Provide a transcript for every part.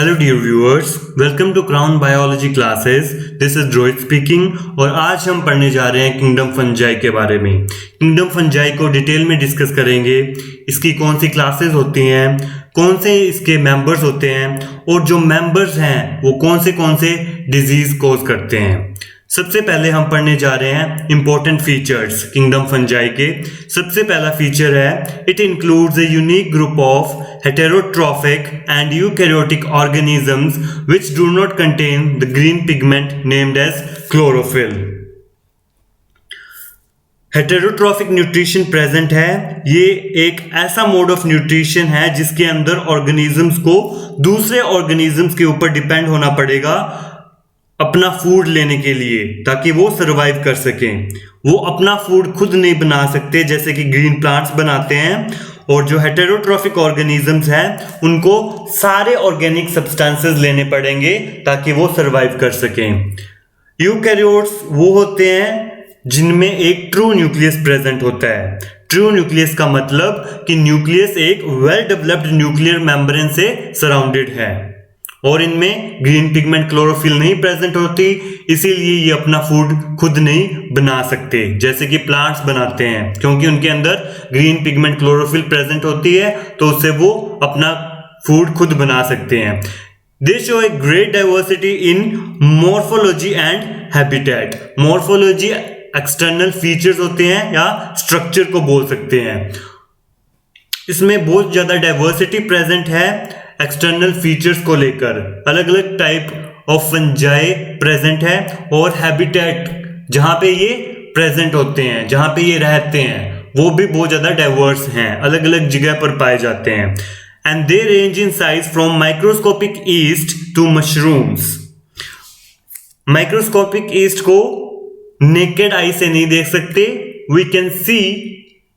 Hello dear viewers, welcome to Crown biology classes. This is Rohit speaking और आज हम पढ़ने जा रहे हैं किंगडम फंजाई के बारे में। किंगडम फंजाई को डिटेल में डिस्कस करेंगे। इसकी कौन सी क्लासेस होती हैं, कौन से इसके मेंबर्स होते हैं और जो मेंबर्स हैं वो कौन से डिजीज कॉज करते हैं। सबसे पहले हम पढ़ने जा रहे हैं इंपॉर्टेंट फीचर्स किंगडम फंजाई के। सबसे पहला फीचर है it includes a unique group of heterotrophic and eukaryotic organisms which do not contain the green pigment named as chlorophyll. Heterotrophic nutrition present है। ये एक ऐसा मोड ऑफ न्यूट्रिशन है जिसके अंदर ऑर्गेनिजम्स को दूसरे ऑर्गेनिजम्स के ऊपर डिपेंड होना पड़ेगा अपना फूड लेने के लिए, ताकि वो सरवाइव कर सकें। वो अपना फूड खुद नहीं बना सकते जैसे कि ग्रीन प्लांट्स बनाते हैं, और जो हेटेरोट्रॉफिक ऑर्गेनिजम्स हैं उनको सारे ऑर्गेनिक सब्सटेंसेस लेने पड़ेंगे ताकि वो सरवाइव कर सकें। यूकैरियोट्स वो होते हैं जिनमें एक ट्रू न्यूक्लियस प्रेजेंट होता है। ट्रू न्यूक्लियस का मतलब कि न्यूक्लियस एक वेल डेवलप्ड न्यूक्लियर मेम्ब्रेन से सराउंडेड है और इनमें ग्रीन पिगमेंट क्लोरोफिल नहीं प्रेजेंट होती, इसीलिए ये अपना फूड खुद नहीं बना सकते जैसे कि प्लांट्स बनाते हैं, क्योंकि उनके अंदर ग्रीन पिगमेंट क्लोरोफिल प्रेजेंट होती है तो उससे वो अपना फूड खुद बना सकते हैं। दे show a great diversity in morphology and habitat. Morphology external features होते हैं या स्ट्रक्चर को बोल सकते हैं। इसमें बहुत ज्यादा डाइवर्सिटी प्रेजेंट है एक्सटर्नल फीचर्स को लेकर। अलग अलग टाइप ऑफ फंजाई प्रेजेंट है और हैबिटेट जहां पे ये प्रेजेंट होते हैं, जहां पे ये रहते हैं, वो भी बहुत ज्यादा डाइवर्स हैं, अलग अलग जगह पर पाए जाते हैं। And they range in size from microscopic yeast to mushrooms. Microscopic yeast को नेकेड आई से नहीं देख सकते, we can see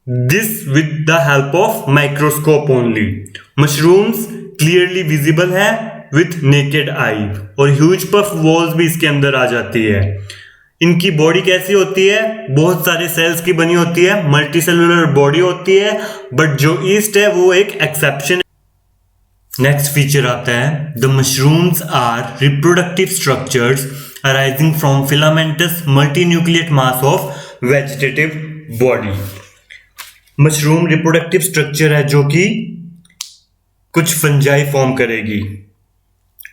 this with the help of microscope only. Mushrooms clearly visible है विथ नेकेड आई, और ह्यूज पफ वॉल्स भी इसके अंदर आ जाती है। इनकी बॉडी कैसी होती है? बहुत सारे सेल्स की बनी होती है, मल्टी सेलुलर बॉडी होती है, बट जो ईस्ट है वो एक एक्सेप्शन। नेक्स्ट फीचर आता है the mushrooms are reproductive structures arising from filamentous multinucleate mass of vegetative body. Mushroom reproductive structure है जो कि कुछ फंजाई फॉर्म करेगी,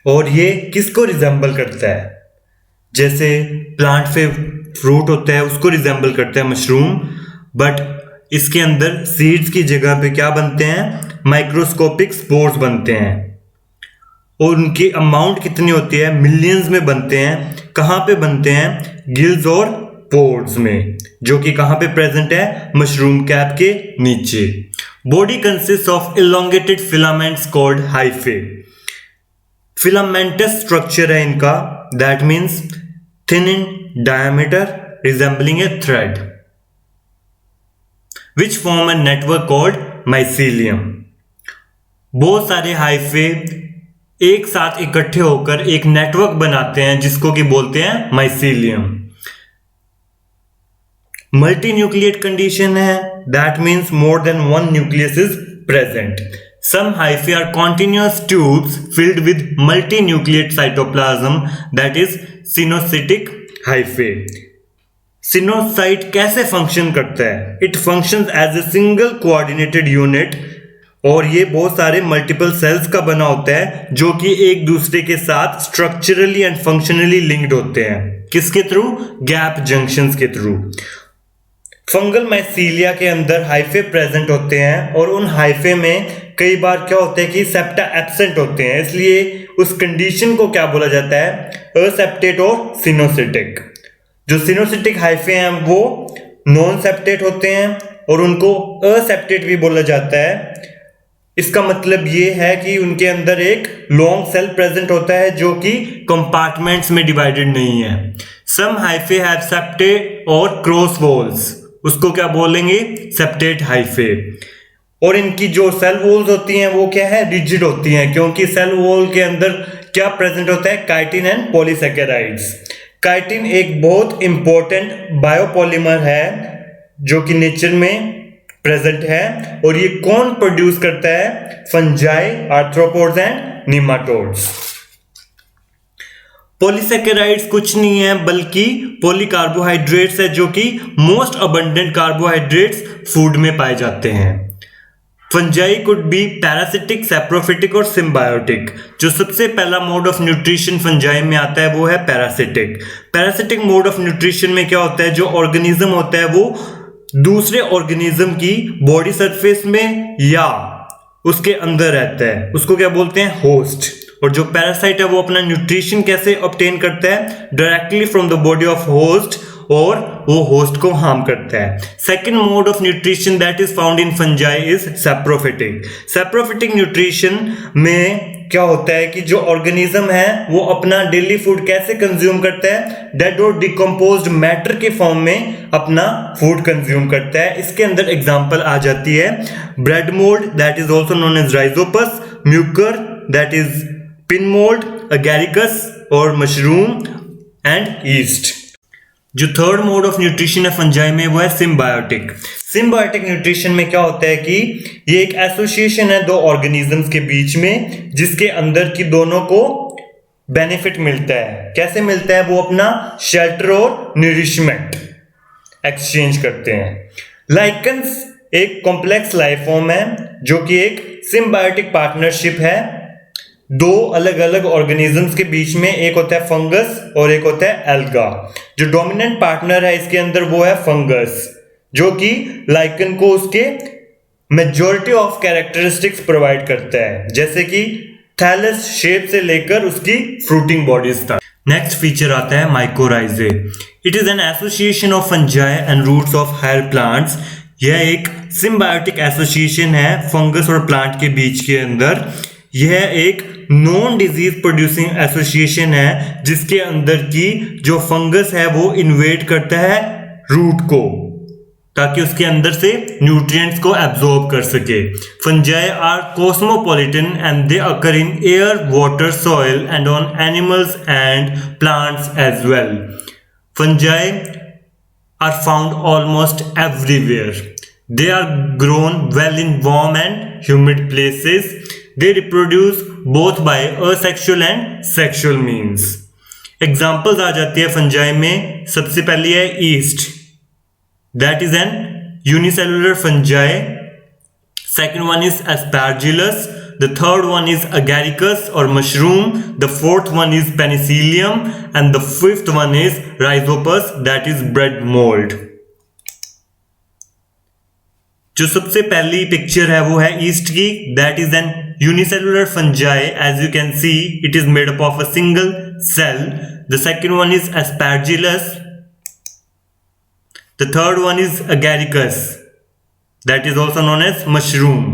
और ये किसको रिजेंबल करता है? जैसे प्लांट पे फ्रूट होता है उसको रिजेंबल करता है मशरूम, बट इसके अंदर सीड्स की जगह पे क्या बनते हैं? माइक्रोस्कोपिक स्पोर्स बनते हैं, और उनकी अमाउंट कितनी होती है? मिलियंस में बनते हैं। कहाँ पे बनते हैं? गिल्स और पोर्स में, जो कि कहाँ पे प्रेजेंट है? मशरूम कैप के नीचे। Body consist of elongated filaments called hyphae. Filamentous structure है इनका, that means thin in diameter resembling a thread, which form a network called mycelium. बहुत सारे हाइफे एक साथ इकट्ठे होकर एक नेटवर्क बनाते हैं जिसको कि बोलते हैं माइसीलियम। मल्टीन्यूक्लिएट कंडीशन है, that means more than one nucleus is present. Some hyphae are continuous tubes filled with multinucleate cytoplasm, that is sinusitic hyphae. सिनोसाइट कैसे फंक्शन करता है? It functions as a single coordinated unit, और ये बहुत सारे multiple cells का बना होता है जो कि एक दूसरे के साथ स्ट्रक्चरली एंड फंक्शनली लिंक्ड होते हैं। किसके थ्रू? गैप जंक्शंस के थ्रू। फंगल माइसीलिया के अंदर हाइफे प्रेजेंट होते हैं, और उन हाइफे में कई बार क्या होता है कि सेप्टा एब्सेंट होते हैं, इसलिए उस कंडीशन को क्या बोला जाता है? असेप्टेट और सिनोसिटिक। जो सिनोसिटिक हाइफे हैं वो नॉन सेप्टेट होते हैं और उनको असेप्टेट भी बोला जाता है। इसका मतलब ये है कि उनके अंदर एक लॉन्ग सेल प्रेजेंट होता है जो कि कंपार्टमेंट्स में डिवाइडेड नहीं है। सम हाइफे हैव सेप्टेट और क्रॉस वॉल्स, उसको क्या बोलेंगे? Septate hyphae. और इनकी जो सेल वॉल्स होती हैं वो क्या है? रिजिड होती हैं, क्योंकि सेल वॉल के अंदर क्या प्रेजेंट होता है? Chitin and polysaccharides. काइटिन एक बहुत इंपॉर्टेंट बायोपॉलीमर है जो कि नेचर में प्रेजेंट है। और ये कौन प्रोड्यूस करता है? Fungi, arthropods and nematodes. Polysaccharides कुछ नहीं है बल्कि पॉलीकार्बोहाइड्रेट्स है, जो कि मोस्ट अबंडेंट कार्बोहाइड्रेट्स फूड में पाए जाते हैं। Fungi could be parasitic, saprophytic और सिम्बायोटिक। जो सबसे पहला मोड ऑफ न्यूट्रिशन फंजाई में आता है वो है parasitic. Parasitic mode of nutrition में क्या होता है? जो ऑर्गेनिज्म होता है वो दूसरे ऑर्गेनिज्म की बॉडी सरफेस में या उसके अंदर रहता है, उसको क्या बोलते हैं? होस्ट। और जो पैरासाइट है वो अपना न्यूट्रिशन कैसे ऑब्टेन करता है? Directly from the body of host, और वो होस्ट को हार्म करता है। Second mode of nutrition that is found in fungi is saprophytic. Saprophytic nutrition में क्या होता है कि जो ऑर्गेनिज्म है वो अपना डेली फूड कैसे कंज्यूम करता है? डेड और डिकम्पोज्ड मैटर के फॉर्म में अपना फूड कंज्यूम करता है। इसके अंदर एग्जांपल आ जाती है bread mould that is also known as rhizopus, mucor that is pin mould, agaricus और मशरूम एंड ईस्ट। जो थर्ड मोड ऑफ न्यूट्रिशन है फंजाई में वो है सिम्बायोटिक। सिम्बायोटिक न्यूट्रिशन में क्या होता है कि ये एक एसोसिएशन है दो ऑर्गेनिजम्स के बीच में, जिसके अंदर की दोनों को बेनिफिट मिलता है। कैसे मिलता है? वो अपना शेल्टर और न्यूरिशमेंट एक्सचेंज करते हैं। लाइकन्स एक कॉम्प्लेक्स लाइफ फॉर्म है जो कि एक सिम्बायोटिक पार्टनरशिप है दो अलग अलग ऑर्गेनिजम्स के बीच में। एक होता है फंगस और एक होता है एल्गा। जो डोमिनेंट पार्टनर है इसके अंदर वो है फंगस, जो कि लाइकन को उसके मेजॉरिटी ऑफ कैरेक्टरिस्टिक्स प्रोवाइड करता है, जैसे कि थैलस शेप से लेकर उसकी फ्रूटिंग बॉडीज तक। नेक्स्ट फीचर आता है mycorrhizae. It is an association of fungi and roots of higher plants. यह एक सिम्बायोटिक एसोसिएशन है फंगस और प्लांट के बीच के अंदर। यह एक नॉन डिजीज प्रोड्यूसिंग एसोसिएशन है जिसके अंदर की जो फंगस है वो इन्वेड करता है रूट को, ताकि उसके अंदर से न्यूट्रिएंट्स को एब्जॉर्ब कर सके। Fungi are cosmopolitan and they occur in air, water, soil and on animals and plants as well. Fungi are found almost everywhere. They are grown well in warm and humid places. They reproduce both by asexual and sexual means. Examples आ जाती है fungi में। सबसे पहली है yeast, that is an unicellular fungi. Second one is aspergillus. The third one is agaricus or mushroom. The fourth one is penicillium and the fifth one is rhizopus, that is bread mold. जो सबसे पहली picture है वो है yeast की। That is an unicellular fungi, as you can see it is made up of a single cell. The second one is aspergillus. The third one is agaricus, that is also known as mushroom.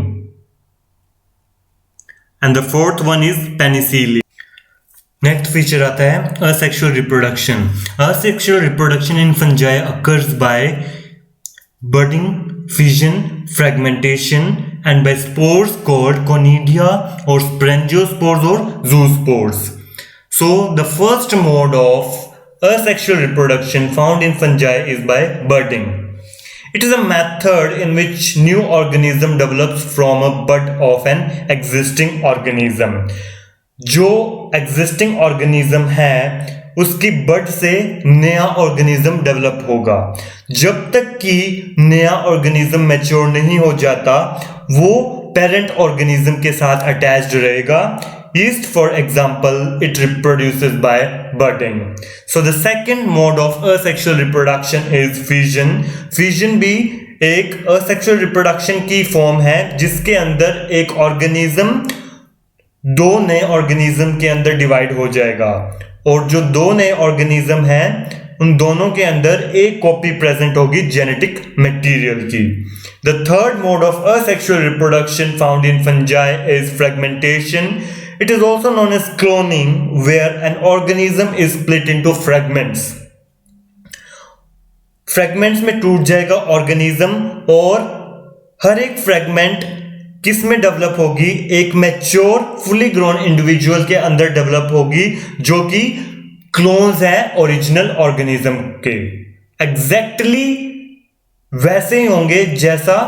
And the fourth one is penicillium. Next feature आता है asexual reproduction. Asexual reproduction in fungi occurs by budding, fission, fragmentation and by spores called conidia or sprangiosspores or zoospores. So the first mode of asexual reproduction found in fungi is by budding. It is a method in which new organism develops from a bud of an existing organism. जो existing organism है उसकी बड से नया organism develop होगा। जब तक कि नया ऑर्गेनिज्म मैच्योर नहीं हो जाता वो पेरेंट ऑर्गेनिज्म के साथ अटैच्ड रहेगा। Yeast, for example, it reproduces by budding. So the second mode of asexual reproduction is fission. Fission भी एक asexual reproduction की फॉर्म है जिसके अंदर एक ऑर्गेनिज्म दो नए ऑर्गेनिज्म के अंदर डिवाइड हो जाएगा, और जो दो नए ऑर्गेनिज्म हैं उन दोनों के अंदर एक कॉपी प्रेजेंट होगी जेनेटिक मटेरियल की। The third mode of asexual reproduction found in fungi is fragmentation. It is also known as cloning, where an organism is split into fragments. Fragments में टूट जाएगा ऑर्गेनिज्म, और हर एक फ्रेगमेंट किस में develop होगी? एक मैच्योर फुली ग्रोन इंडिविजुअल के अंदर डेवलप होगी, जो कि क्लोन्स है ओरिजिनल ऑर्गेनिज्म के। एग्जैक्टली वैसे ही होंगे जैसा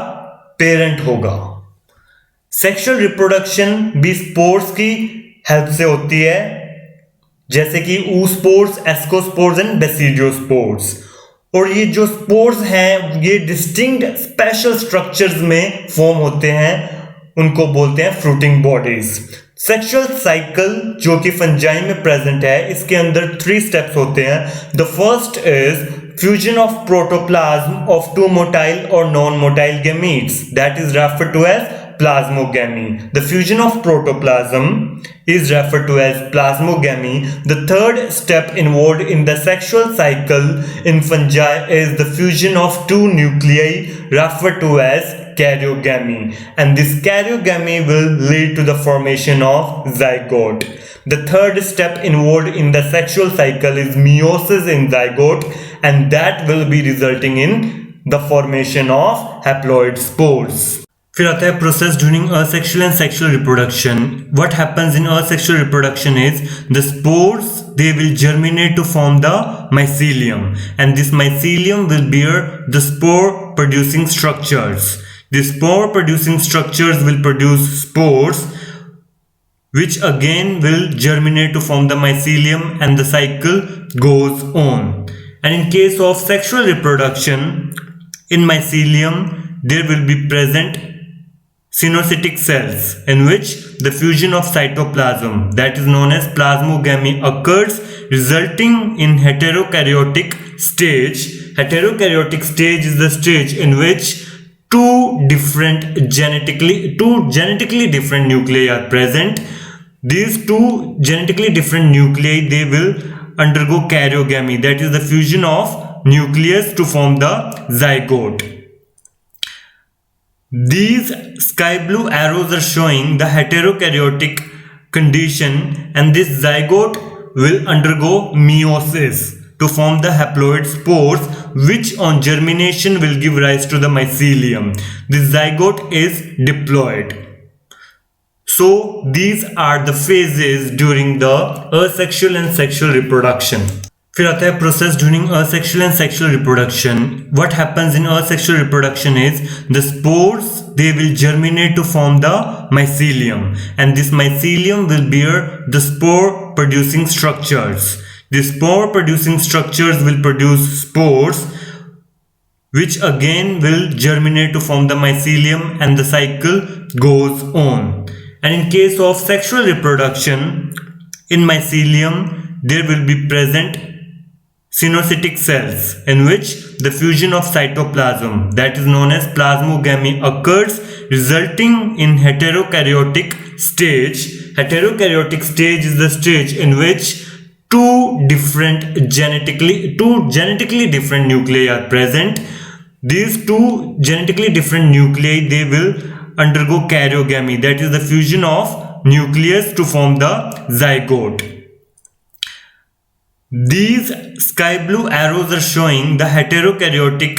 पेरेंट होगा। सेक्सुअल रिप्रोडक्शन भी स्पोर्स की हेल्प से होती है, जैसे कि oospores, ascospores एंड basidiospores। और ये जो स्पोर्स हैं ये डिस्टिंक्ट स्पेशल स्ट्रक्चर्स में फॉर्म होते हैं, उनको बोलते हैं फ्रूटिंग बॉडीज। सेक्सुअल साइकिल जो कि फंजाई में प्रेजेंट है, इसके अंदर 3 स्टेप्स होते हैं। The first is fusion of protoplasm of 2 motile or non-motile gametes, that is referred to as plasmogamy. The fusion of protoplasm is referred to as plasmogamy. The third step involved in the sexual cycle in fungi is the fusion of 2 nuclei referred to as karyogamy, and this karyogamy will lead to the formation of zygote. The third step involved in the sexual cycle is meiosis in zygote, and that will be resulting in the formation of haploid spores. फिर आता है process during asexual and sexual reproduction. What happens in asexual reproduction is the spores, they will germinate to form the mycelium, and this mycelium will bear the spore producing structures. The spore producing structures will produce spores, which again will germinate to form the mycelium, and the cycle goes on. And in case of sexual reproduction, in mycelium there will be present cynocytic cells in which the fusion of cytoplasm, that is known as plasmogamy, occurs, resulting in heterokaryotic stage. Heterokaryotic stage is the stage in which two genetically different nuclei are present. These 2 genetically different nuclei, they will undergo karyogamy, that is the fusion of nucleus to form the zygote. These sky blue arrows are showing the heterokaryotic condition, and this zygote will undergo meiosis to form the haploid spores, which on germination will give rise to the mycelium. This zygote is diploid. So these are the phases during the asexual and sexual reproduction. फिर आता है process during asexual and sexual reproduction. What happens in asexual reproduction is the spores, they will germinate to form the mycelium, and this mycelium will bear the spore producing structures. The spore producing structures will produce spores, which again will germinate to form the mycelium, and the cycle goes on. And in case of sexual reproduction, in mycelium there will be present cynocytic cells in which the fusion of cytoplasm, that is known as plasmogamy, occurs, resulting in heterokaryotic stage. Heterokaryotic stage is the stage in which two genetically different nuclei are present. These 2 genetically different nuclei, they will undergo karyogamy, that is the fusion of nucleus to form the zygote. These sky blue arrows are showing the heterokaryotic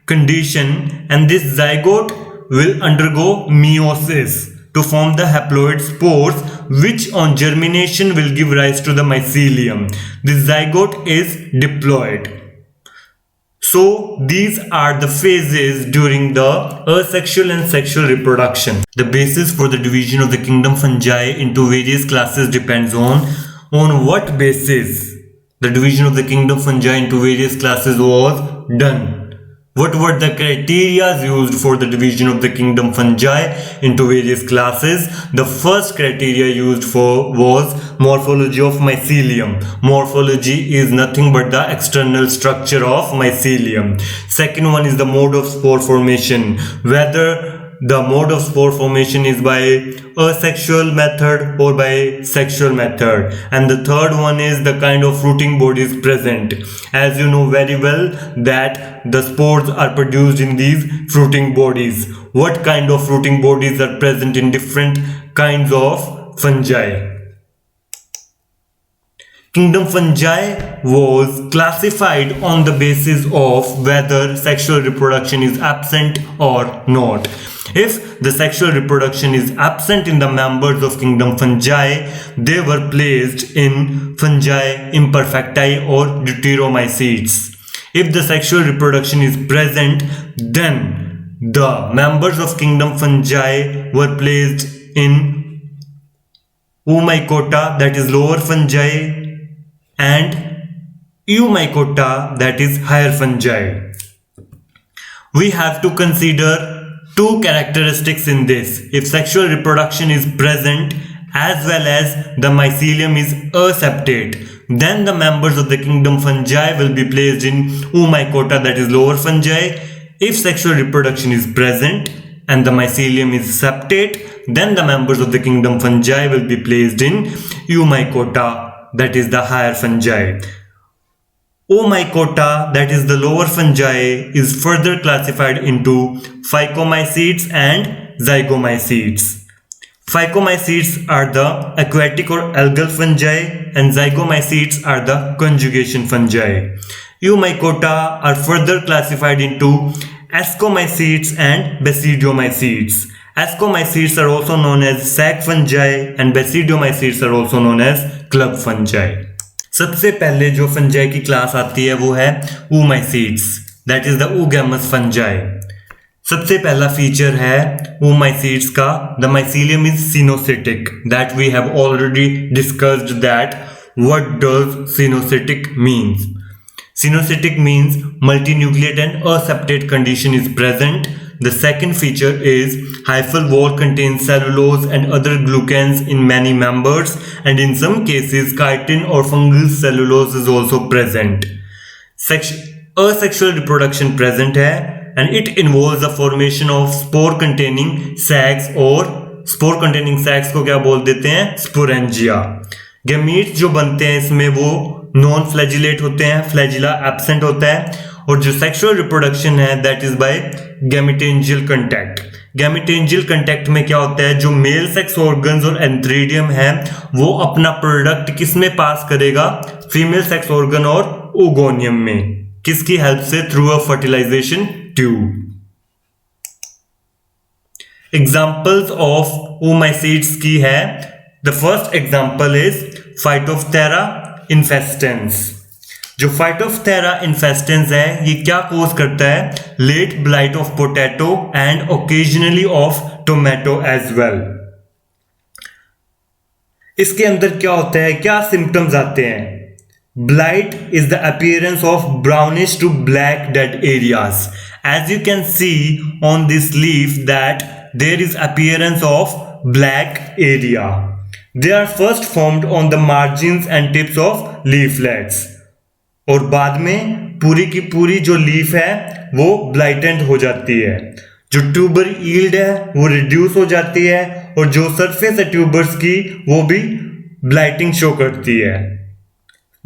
condition, and this zygote will undergo meiosis to form the haploid spores, which on germination will give rise to the mycelium. This zygote is diploid. So these are the phases during the asexual and sexual reproduction. The basis for the division of the kingdom fungi into various classes depends on what basis the division of the kingdom fungi into various classes was done. What were the criteria used for the division of the kingdom fungi into various classes? The first criteria used for was morphology of mycelium. Morphology is nothing but the external structure of mycelium. Second one is the mode of spore formation, whether the mode of spore formation is by asexual method or by sexual method. And the third one is the kind of fruiting bodies present. As you know very well that the spores are produced in these fruiting bodies. What kind of fruiting bodies are present in different kinds of fungi? Kingdom fungi was classified on the basis of whether sexual reproduction is absent or not. If the sexual reproduction is absent in the members of kingdom fungi, they were placed in fungi imperfecti or deuteromycetes. If the sexual reproduction is present, then the members of kingdom fungi were placed in Oomycota, that is lower fungi, and Eumycota, that is higher fungi. We have to consider two characteristics in this. If sexual reproduction is present as well as the mycelium is aseptate, then the members of the kingdom fungi will be placed in Oomycota, that is lower fungi. If sexual reproduction is present and the mycelium is septate, then the members of the kingdom fungi will be placed in Eumycota, that is the higher fungi. Oomycota, that is the lower fungi, is further classified into phycomycetes and zygomycetes. Phycomycetes are the aquatic or algal fungi and zygomycetes are the conjugation fungi. Eumycota are further classified into ascomycetes and basidiomycetes. Ascomycetes are also known as sac fungi and basidiomycetes are also known as club fungi. सबसे पहले जो fungi की class आती है वो है oomacetes, that is the oogamous fungi. सबसे पहला फीचर है oomacetes का, the mycelium is cynocytic, that we have already discussed that what does cynocytic means. Cynocytic means multinucleate and aseptate condition is present. The second feature is hyphal wall contains cellulose and other glucans in many members, and in some cases chitin or fungal cellulose is also present. Asexual reproduction present है and it involves the formation of spore containing sacs, और spore containing sacs को क्या बोल देते हैं, sporangia. Gametes जो बनते हैं इसमें वो नॉन फ्लैजिलेट होते हैं, फ्लैजिला एब्सेंट होता है, और जो सेक्सुअल रिप्रोडक्शन है that is by gametangial contact. Gametangial contact में क्या होता है, जो मेल सेक्स ऑर्गन्स और एंथ्रीडियम है वो अपना प्रोडक्ट किस में पास करेगा, फीमेल सेक्स ऑर्गन और ओगोनियम में, किसकी हेल्प से, through a fertilization tube. Examples of oomacetes की है, the first example is Phytophthora infestans. जो फाइटोप्थेरा इन्फेस्टेंस है ये क्या कोज करता है, late blight of potato and occasionally of tomato as well. इसके अंदर क्या होता है, क्या सिम्टम्स आते हैं. Blight is the appearance of brownish to black dead areas. As you can see on this leaf that there is appearance of black area. They are first formed on the margins and tips of leaflets, और बाद में पूरी की पूरी जो leaf है वो ब्लाइटेंट हो जाती है. जो ट्यूबर यील्ड है वो रिड्यूस हो जाती है, और जो सरफेस है ट्यूबर्स की वो भी ब्लाइटिंग शो करती है.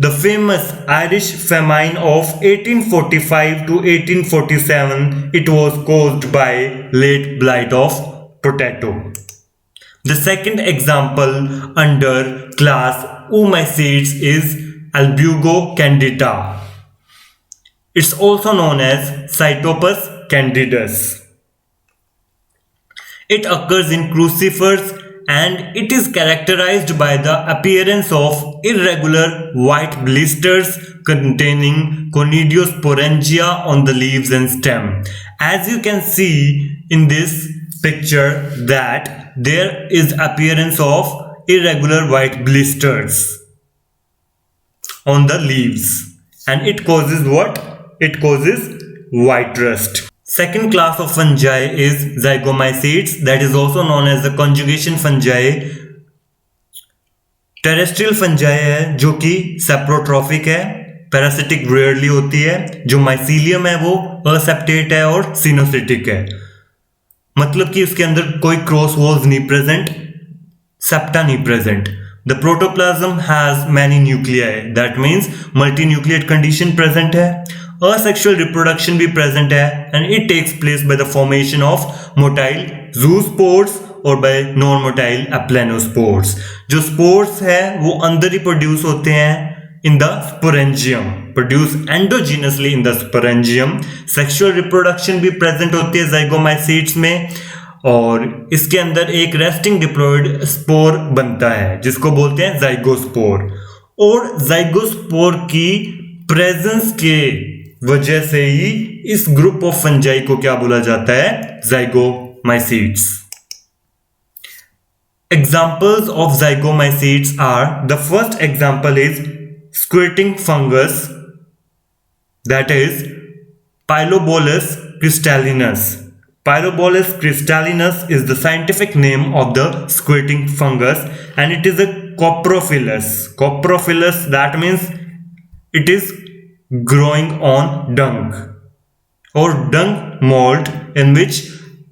The famous Irish famine of 1845 to 1847, it was caused by late blight of potato. The second example under class oomacetes is Albugo candida. It's also known as Cytopus candidus. It occurs in crucifers and it is characterized by the appearance of irregular white blisters containing conidiosporangia on the leaves and stem. As you can see in this picture that there is appearance of irregular white blisters on the leaves, and it causes what? It causes white rust. Second class of fungi is zygomycetes, that is also known as the conjugation fungi. Terrestrial fungi है जो कि saprotrophic है, parasitic rarely होती है. जो mycelium है वो aseptate है और cynocytic है, मतलब कि उसके अंदर कोई क्रॉस वॉल्स नहीं प्रेजेंट, सेप्टा नहीं present. The protoplasm has many nuclei, that means multinucleate condition present है. असेक्सुअल रिप्रोडक्शन भी प्रेजेंट है and it takes place by the formation of motile zoospores और बाय नॉन मोटाइल एप्लेनोस्पोर्स. जो spores है वो अंदर ही produce होते हैं in the sporangium, produce endogenously in the sporangium. Sexual reproduction भी present होती है zygomacetes में, और इसके अंदर एक resting diploid spore बनता है जिसको बोलते हैं zygospore. और zygospore की presence के वजह से ही इस ग्रुप ऑफ फंजाई को क्या बोला जाता है? ज़ाइगोमाइसीट्स। Examples of zygomycetes are, the first example is squirting fungus, that is Pylobolus crystallinus. Pylobolus crystallinus is the scientific name of the squirting fungus and it is a coprophilous. Coprophilous, that means it is growing on dung or dung mold in which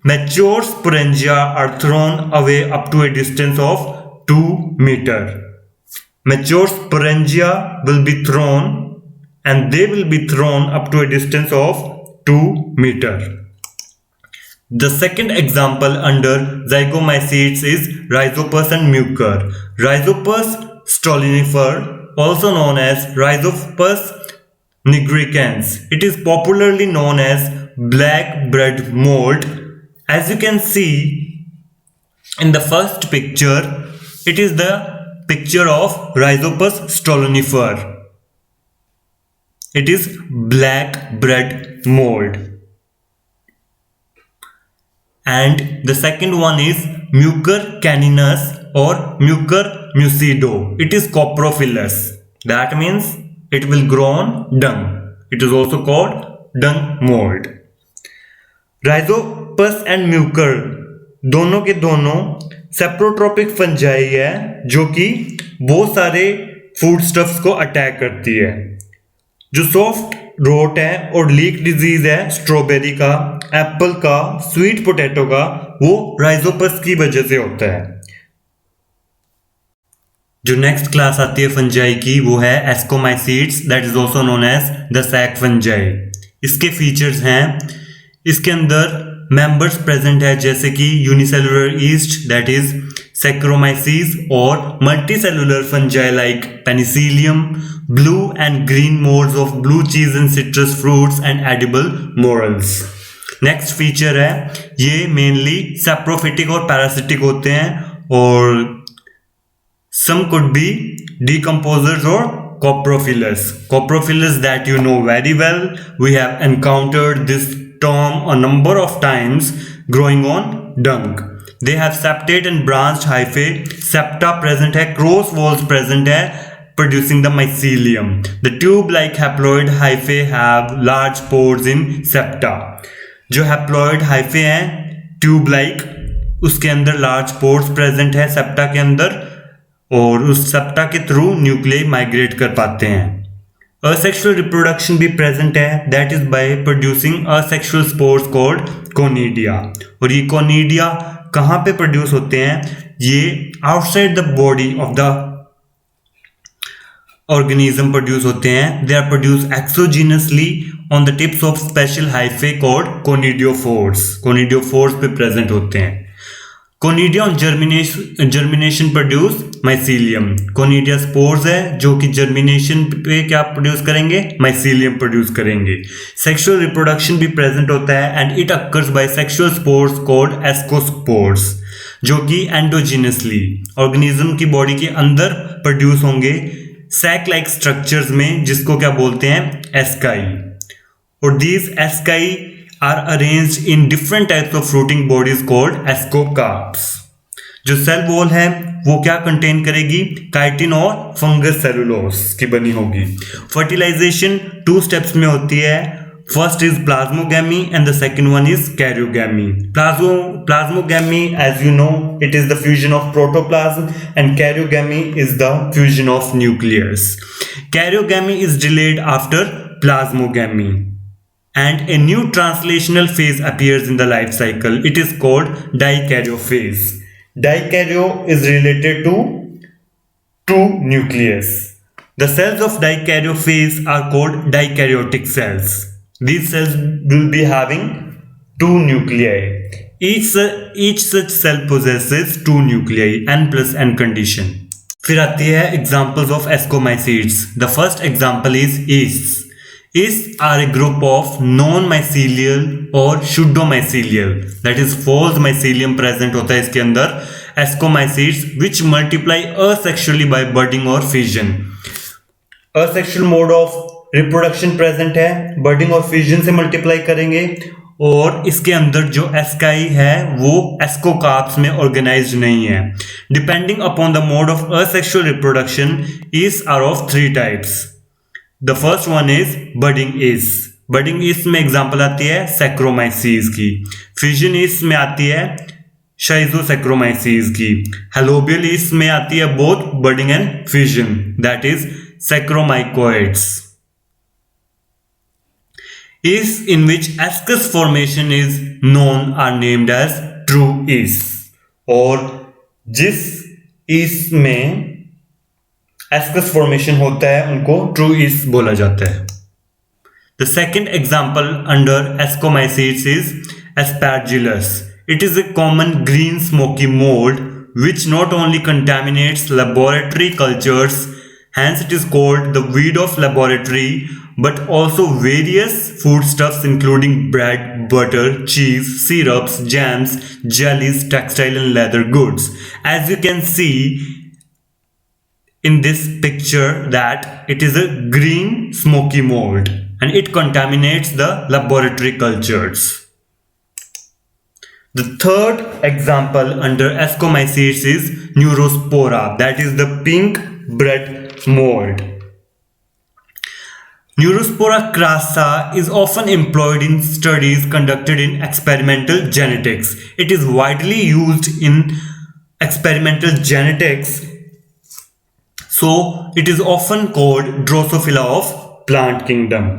mature sporangia are thrown away up to a distance of 2 meters. Mature sporangia will be thrown and they will be thrown up to a distance of 2 meters. The second example under zygomycetes is Rhizopus and Mucor. Rhizopus stolonifer, also known as Rhizopus nigricans. It is popularly known as black bread mold. As you can see in the first picture, it is the picture of Rhizopus stolonifer. It is black bread mold. And the second one is Mucor caninus or Mucor mucido. It is coprophilous. That means it will grow on dung. It is also called dung mold. Rhizopus and Mucor दोनों के दोनों सेप्रोट्रोपिक fungi है जो कि बहुत सारे food stuffs को attack करती है। जो सॉफ्ट रोट है और लीक डिजीज है स्ट्रॉबेरी का, एप्पल का, स्वीट पोटैटो का, वो राइजोपस की वजह से होता है। जो नेक्स्ट क्लास आती है फंजाई की वो है ascomycetes, that is also known as the sac fungi. इसके फीचर्स हैं, इसके अंदर मेंबर्स प्रेजेंट है जैसे कि unicellular yeast that is saccharomyces और multicellular fungi like penicillium, blue and green moulds of blue cheese and citrus fruits and edible morels. Next feature है ये मेनली सैप्रोफिटिक और पैरासिटिक होते हैं और some could be decomposers or coprophilous. Coprophilous that you know very well. We have encountered this term a number of times growing on dung. They have septate and branched hyphae. Septa present है, cross walls present है, producing the mycelium. The tube-like haploid hyphae have large pores in septa. जो haploid hyphae हैं tube-like, उसके अंदर large pores present है septa के अंदर और उस सेप्टा के थ्रू न्यूक्लियाई माइग्रेट कर पाते हैं। असेक्सुअल रिप्रोडक्शन भी प्रेजेंट है, that is by producing asexual spores called conidia. और ये कोनिडिया कहाँ पे प्रोड्यूस होते हैं? ये outside the body of the organism produce होते हैं। They are produce exogenously on the tips of special hyphae called conidiophores. Conidiophores पे प्रेजेंट होते हैं। Conidia on germination produce mycelium. Conidia spores है जो कि जर्मिनेशन पे क्या प्रोड्यूस करेंगे? माइसीलियम प्रोड्यूस करेंगे। सेक्सुअल रिप्रोडक्शन भी प्रेजेंट होता है and it occurs by sexual spores called ascospores जो कि एंडोजीनसली ऑर्गेनिज्म की बॉडी के अंदर प्रोड्यूस होंगे सैक लाइक स्ट्रक्चर्स में जिसको क्या बोलते हैं? एस्काई। और these ASCII are arranged in different types of fruiting bodies called ascocarps. जो सेल वॉल है वो क्या कंटेन करेगी? काइटिन और फंगस सेलुलोस की बनी होगी। फर्टिलाइजेशन 2 स्टेप्स में होती है। First is plasmogamy and the second one is karyogamy. Plasmogamy as you know it is the fusion of protoplasm and karyogamy is the fusion of nucleus. Karyogamy is delayed after plasmogamy and a new translational phase appears in the life cycle. It is called dikaryophase. Dikaryo is related to nucleus. The cells of dikaryophase are called dikaryotic cells. These cells will be having 2 nuclei. Each such cell possesses 2 nuclei, N plus N condition. फिर आती है examples of ascomycetes. The first example is yeasts. Yeasts are a group of non-mycelial और pseudomycelial, that is false mycelium present होता है इसके अंदर, ascomycetes which multiply asexually by budding or fission. Asexual mode of reproduction present है, बर्डिंग और fusion से multiply करेंगे, और इसके अंदर जो एस्काई है वो एस्कोकार्प्स में ऑर्गेनाइज्ड नहीं है। Depending upon the mode of asexual reproduction, ईस are of 3 types. The first one is budding yeast. Budding yeast में एग्जांपल आती है सैक्रोमाइसीज की। फ्यूजन ईस में आती है शाइजोसैक्रोमाइसीज की। हेलोबियल ईस में आती है both budding and fusion, that is saccharomycoides. Yeast in which ascus formation is known are named as true yeast, और जिस yeast में ascus formation होता है उनको true yeast बोला जाता है। The second example under ascomycetes is Aspergillus. It is a common green smoky mold which not only contaminates laboratory cultures, hence it is called the weed of laboratory, but also various foodstuffs including bread, butter, cheese, syrups, jams, jellies, textile and leather goods. As you can see in this picture that it is a green smoky mold and it contaminates the laboratory cultures. The third example under ascomycetes is Neurospora, that is the pink bread mold. Neurospora crassa is often employed in studies conducted in experimental genetics. It is widely used in experimental genetics, so it is often called Drosophila of plant kingdom.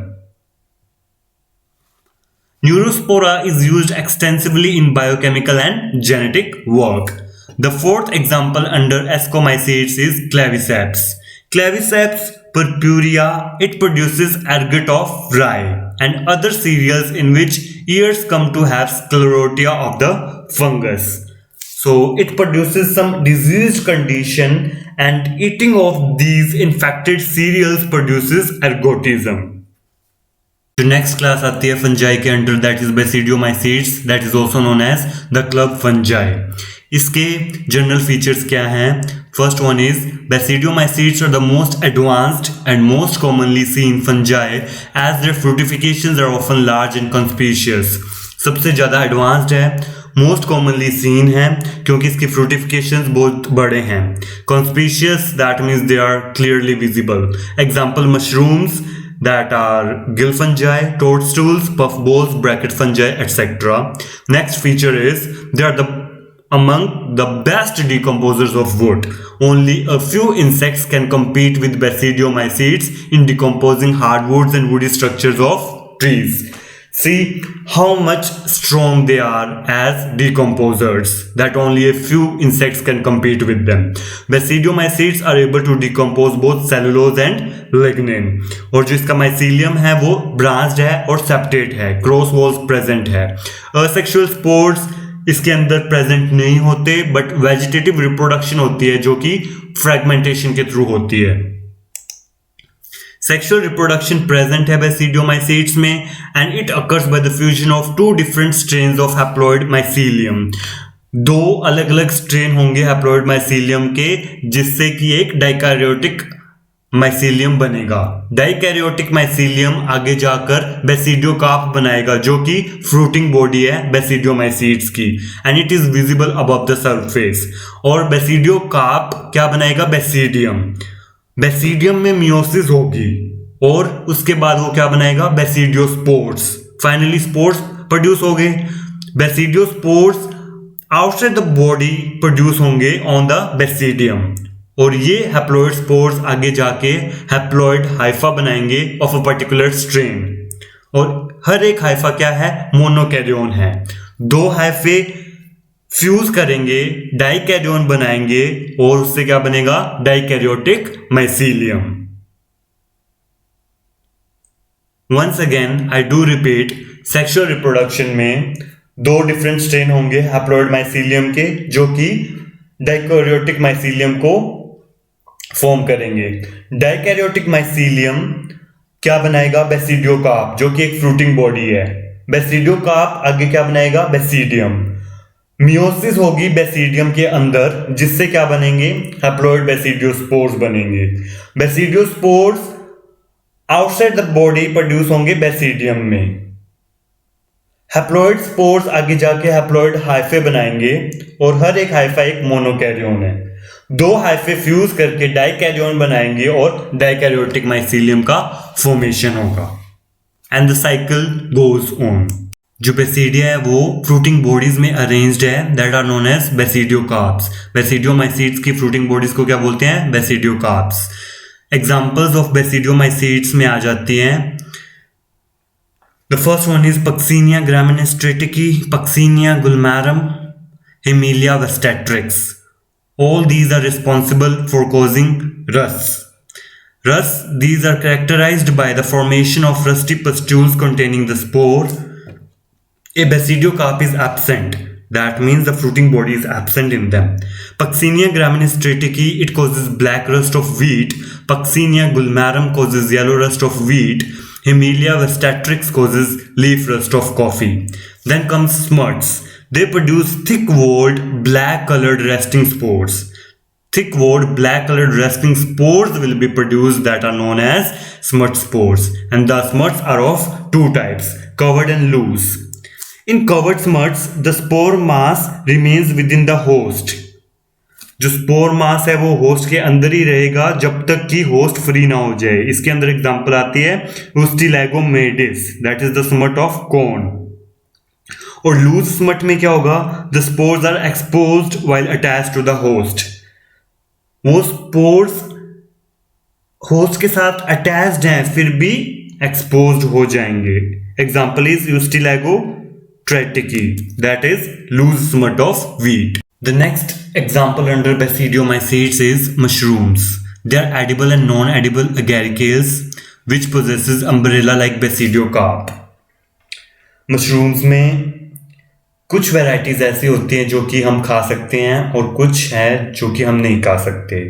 Neurospora is used extensively in biochemical and genetic work. The fourth example under ascomycetes is Claviceps. Claviceps purpurea, it produces ergot of rye and other cereals in which ears come to have sclerotia of the fungus. So it produces some diseased condition and eating of these infected cereals produces ergotism. जो next class आती है fungi के under, that is basidiomycetes, that is also known as the club fungi. इसके general features क्या हैं? First one is basidiomycetes are the most advanced and most commonly seen fungi as their fructifications are often large and conspicuous. सबसे ज़्यादा advanced है, most commonly scene है क्योंकि इसकी फ्रूटिफिकेशंस बहुत बड़े हैं। Conspicuous that means they are clearly visible. Example mushrooms that are gill fungi, toadstools, puffballs, bracket fungi, etc. Next feature is they are among the best decomposers of wood. Only a few insects can compete with basidiomycetes in decomposing hardwoods and woody structures of trees. See how much strong they are as decomposers, that only a few insects can compete with them. Basidiomycetes are able to decompose both cellulose and lignin. और जो इसका mycelium है वो branched है और septate है, cross walls present है। Asexual spores इसके अंदर present नहीं होते, but vegetative reproduction होती है जो कि fragmentation के थ्रू होती है। Sexual reproduction present है basidiomycetes में and it occurs by the fusion of two different strains of haploid mycelium. दो अलग अलग स्ट्रेन होंगे हैप्लॉइड माइसीलियम के जिससे कि एक डाइकैरियोटिक माइसीलियम बनेगा। डाइकैरियोटिक माइसीलियम आगे जाकर बेसिडियोकार्प बनाएगा जो कि फ्रूटिंग बॉडी है बेसिडियोमाइसीट्स की and it is visible above the surface. और बेसिडियोकार्प क्या बनाएगा? बेसिडियम। बेसिडियम में मियोसिस होगी और उसके बाद वो क्या बनाएगा? बेसिडियोस्पोर्स। फाइनली स्पोर्स प्रोड्यूस हो गए। Basidiospores outside the body produce होंगे ऑन द बेसिडियम और ये हैप्लॉइड स्पोर्स आगे जाके हैप्लॉइड हाइफा बनाएंगे ऑफ अ पर्टिकुलर स्ट्रेन। और हर एक हाइफा क्या है? मोनोकैरियोन है। दो हाइफे फ्यूज करेंगे, डाइकैरियोन बनाएंगे और उससे क्या बनेगा? Dikaryotic mycelium. Once again I do repeat, sexual reproduction में दो डिफरेंट स्ट्रेन होंगे हैप्लॉइड माइसीलियम के जो कि डाइकैरियोटिक माइसीलियम को फॉर्म करेंगे। डाइकैरियोटिक माइसीलियम क्या बनाएगा? बेसिडियोकार्प जो कि एक फ्रूटिंग बॉडी है। बेसिडियोकार्प आगे क्या बनाएगा? बेसिडियम। मियोसिस होगी बेसिडियम के अंदर जिससे क्या बनेंगे? हैप्लॉइड बेसिडियोस्पोर्स बनेंगे। Basidiospores outside the body produce होंगे बेसिडियम में। हैप्लॉइड स्पोर्स आगे जाके हैप्लॉइड हाइफे बनाएंगे और हर एक हाइफा एक मोनोकैरियोन है। दो हाइफे फ्यूज करके डाइकैरियोन बनाएंगे और डाइकैरियोटिक माइसीलियम का फॉर्मेशन होगा and the cycle goes on. जो बेसिडिया है वो फ्रूटिंग बॉडीज में अरेंज्ड है दैट आर नोन एज बेसिडियोकार्प्स। बेसिडियोमाइसीट्स की फ्रूटिंग बॉडीज को क्या बोलते हैं? बेसिडियोकार्प्स। एग्जांपल्स ऑफ बेसिडियोमाइसीट्स में आ जाती हैं। The first one is Puccinia graminis tritici, Puccinia glumarum, Hemileia vastatrix. All these are responsible for causing rust. Rust, these are characterized by the formation of rusty pustules containing the spore. A basidiocarp is absent. That means the fruiting body is absent in them. Puccinia graminestratici, it causes black rust of wheat. Puccinia gulmarum causes yellow rust of wheat. Himelia vestatrix causes leaf rust of coffee. Then comes smuts. They produce thick-walled, black-colored resting spores. Thick-walled, black-colored resting spores will be produced that are known as smut spores. And the smuts are of two types, covered and loose. In covered smuts, the spore mass remains within the host. जो spore मास है वो host के अंदर ही रहेगा जब तक कि host free ना हो जाए। इसके अंदर एग्जांपल आती है Rustilagomedes, that is the smut of corn. और लूज स्मट में क्या होगा? The spores are exposed while attached to the host. वो स्पोर्स होस्ट के साथ अटैच्ड हैं फिर भी एक्सपोज्ड हो जाएंगे। Example is Ustilago tritici, that is loose smut of wheat. The next example under basidiomycetes is mushrooms. They are edible and non edible agaricales which possesses umbrella like basidiocarp. Mushrooms में कुछ varieties ऐसी होती हैं जो कि हम खा सकते हैं और कुछ है जो कि हम नहीं खा सकते,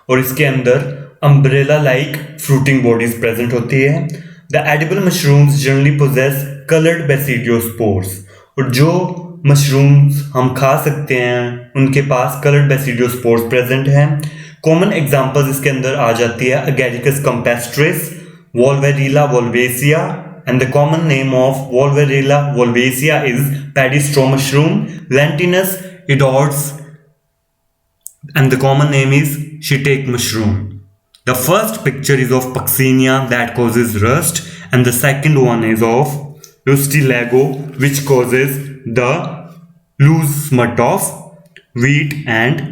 और इसके अंदर umbrella like fruiting bodies present होती है। The edible mushrooms generally possess coloured basidiospores, और जो मशरूम्स हम खा सकते हैं उनके पास कलर्ड बेसिडियोस्पोर्स प्रेजेंट हैं। कॉमन एग्जांपल्स इसके अंदर आ जाती है Agaricus campestris, Volvariella volvacea, and the common name of Wolverella wolvaceae is paddy straw mushroom, Lentinus edodes, and the common name is shiitake mushroom. The first picture is of Puccinia that causes rust, and the second one is of Rustilago which causes the loose smut of wheat and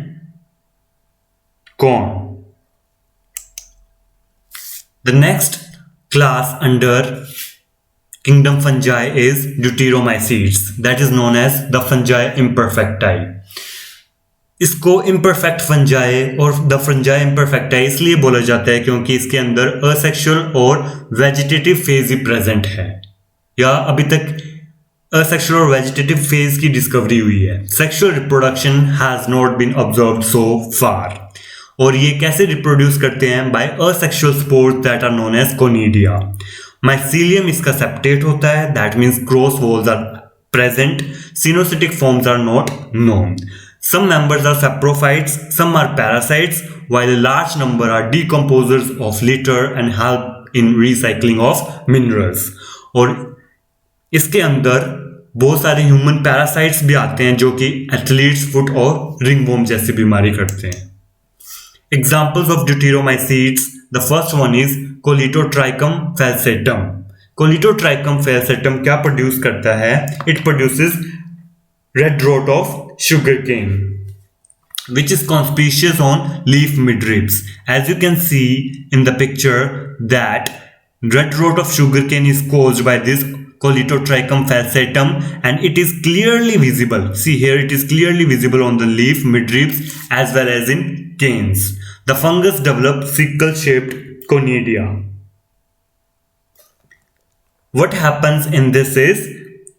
corn. The next class under kingdom fungi is deuteromycetes, that is known as the fungi imperfecti. इसको imperfect fungi और the fungi imperfecti इसलिए बोला जाता है क्योंकि इसके अंदर asexual और vegetative phase ही present है, या अभी तक asexual और vegetative phase की डिस्कवरी हुई है। Sexual reproduction has not been observed so far. और ये कैसे रिप्रोड्यूस करते हैं? by asexual spores that are known as conidia. Mycelium इसका सेप्टेट होता है, that means cross walls are present, coenocytic forms are not known. Some members are saprophytes, some are parasites, while a large number are decomposers of litter and help in recycling of minerals. और इसके अंदर बहुत सारे human parasites भी आते हैं जो कि एथलीट्स फुट और रिंगवॉर्म जैसी बीमारी करते हैं। Examples of deuteromycetes, the first one is Coletotrichum falciparum. Coletotrichum falciparum क्या प्रोड्यूस करता है? It produces red rot of sugarcane, which is conspicuous on leaf midribs. As you can see in the picture that red rot of sugarcane is caused by this Coletotrichum falciparum, and it is clearly visible. See here, it is clearly visible on the leaf midribs as well as in canes. The fungus develops sickle-shaped conidia. What happens in this is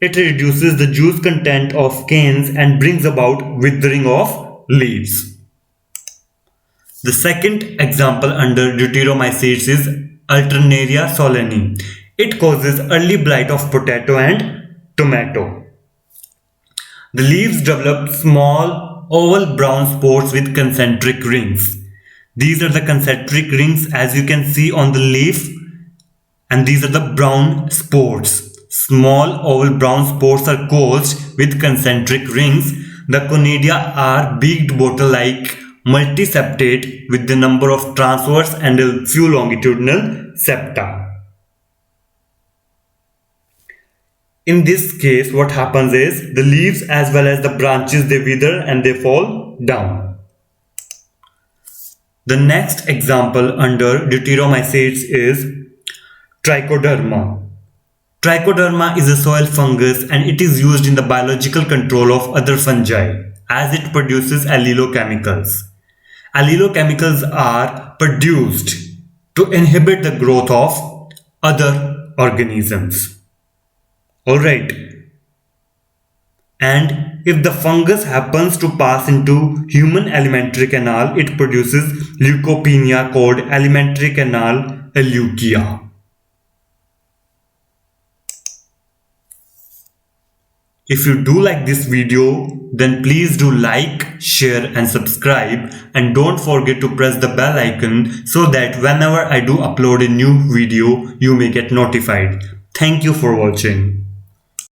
it reduces the juice content of canes and brings about withering of leaves. The second example under deuteromycetes is Alternaria solani. It causes early blight of potato and tomato. The leaves develop small oval brown spores with concentric rings. These are the concentric rings as you can see on the leaf and these are the brown spores. Small oval brown spores are caused with concentric rings. The conidia are beaked bottle-like multiseptate with the number of transverse and a few longitudinal septa. In this case, what happens is the leaves as well as the branches, they wither and they fall down. The next example under deuteromycetes is Trichoderma. Trichoderma is a soil fungus and it is used in the biological control of other fungi as it produces allelochemicals. Allelochemicals are produced to inhibit the growth of other organisms. Alright. And if the fungus happens to pass into human alimentary canal, it produces leukopenia called alimentary canal eleukia. If you do like this video, then please do like, share and subscribe, and don't forget to press the bell icon so that whenever I do upload a new video, you may get notified. Thank you for watching.